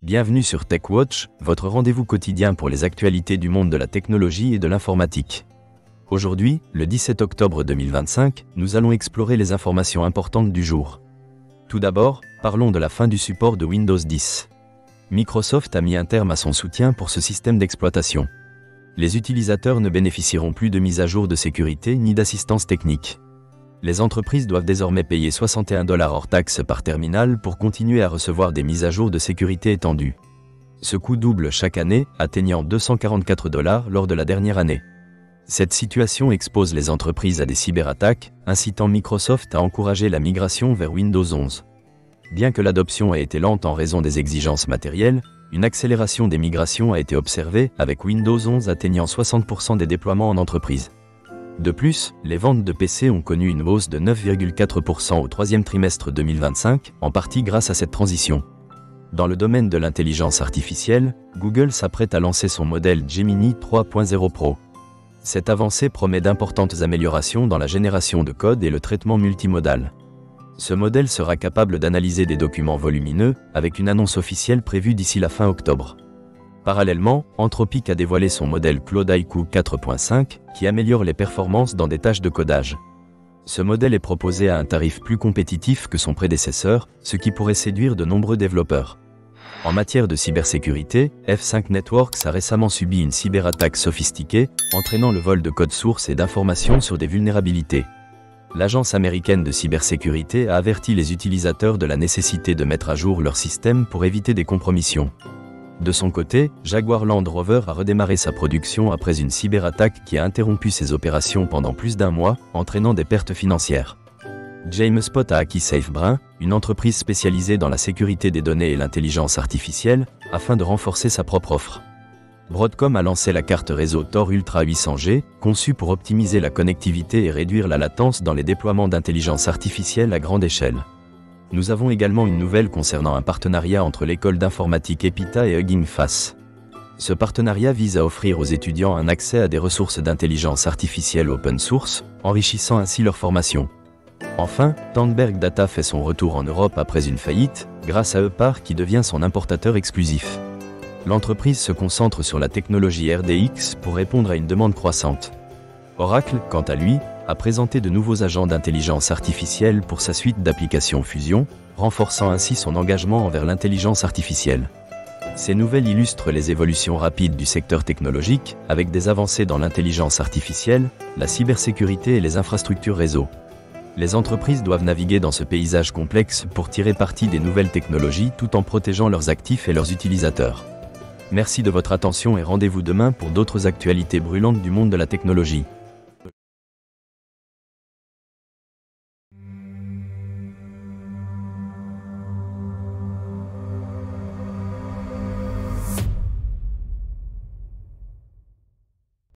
Bienvenue sur TechWatch, votre rendez-vous quotidien pour les actualités du monde de la technologie et de l'informatique. Aujourd'hui, le 17 octobre 2025, nous allons explorer les informations importantes du jour. Tout d'abord, parlons de la fin du support de Windows 10. Microsoft a mis un terme à son soutien pour ce système d'exploitation. Les utilisateurs ne bénéficieront plus de mises à jour de sécurité ni d'assistance technique. Les entreprises doivent désormais payer $61 hors taxes par terminal pour continuer à recevoir des mises à jour de sécurité étendues. Ce coût double chaque année, atteignant $244 lors de la dernière année. Cette situation expose les entreprises à des cyberattaques, incitant Microsoft à encourager la migration vers Windows 11. Bien que l'adoption ait été lente en raison des exigences matérielles, une accélération des migrations a été observée, avec Windows 11 atteignant 60% des déploiements en entreprise. De plus, les ventes de PC ont connu une hausse de 9,4% au troisième trimestre 2025, en partie grâce à cette transition. Dans le domaine de l'intelligence artificielle, Google s'apprête à lancer son modèle Gemini 3.0 Pro. Cette avancée promet d'importantes améliorations dans la génération de code et le traitement multimodal. Ce modèle sera capable d'analyser des documents volumineux, avec une annonce officielle prévue d'ici la fin octobre. Parallèlement, Anthropic a dévoilé son modèle Claude IQ 4.5, qui améliore les performances dans des tâches de codage. Ce modèle est proposé à un tarif plus compétitif que son prédécesseur, ce qui pourrait séduire de nombreux développeurs. En matière de cybersécurité, F5 Networks a récemment subi une cyberattaque sophistiquée, entraînant le vol de code source et d'informations sur des vulnérabilités. L'agence américaine de cybersécurité a averti les utilisateurs de la nécessité de mettre à jour leur système pour éviter des compromissions. De son côté, Jaguar Land Rover a redémarré sa production après une cyberattaque qui a interrompu ses opérations pendant plus d'un mois, entraînant des pertes financières. JameSpot a acquis SafeBrain, une entreprise spécialisée dans la sécurité des données et l'intelligence artificielle, afin de renforcer sa propre offre. Broadcom a lancé la carte réseau Tor Ultra 800G, conçue pour optimiser la connectivité et réduire la latence dans les déploiements d'intelligence artificielle à grande échelle. Nous avons également une nouvelle concernant un partenariat entre l'école d'informatique EPITA et Hugging Face. Ce partenariat vise à offrir aux étudiants un accès à des ressources d'intelligence artificielle open source, enrichissant ainsi leur formation. Enfin, Tandberg Data fait son retour en Europe après une faillite, grâce à Eupar qui devient son importateur exclusif. L'entreprise se concentre sur la technologie RDX pour répondre à une demande croissante. Oracle, quant à lui, a présenté de nouveaux agents d'intelligence artificielle pour sa suite d'applications Fusion, renforçant ainsi son engagement envers l'intelligence artificielle. Ces nouvelles illustrent les évolutions rapides du secteur technologique, avec des avancées dans l'intelligence artificielle, la cybersécurité et les infrastructures réseau. Les entreprises doivent naviguer dans ce paysage complexe pour tirer parti des nouvelles technologies tout en protégeant leurs actifs et leurs utilisateurs. Merci de votre attention et rendez-vous demain pour d'autres actualités brûlantes du monde de la technologie.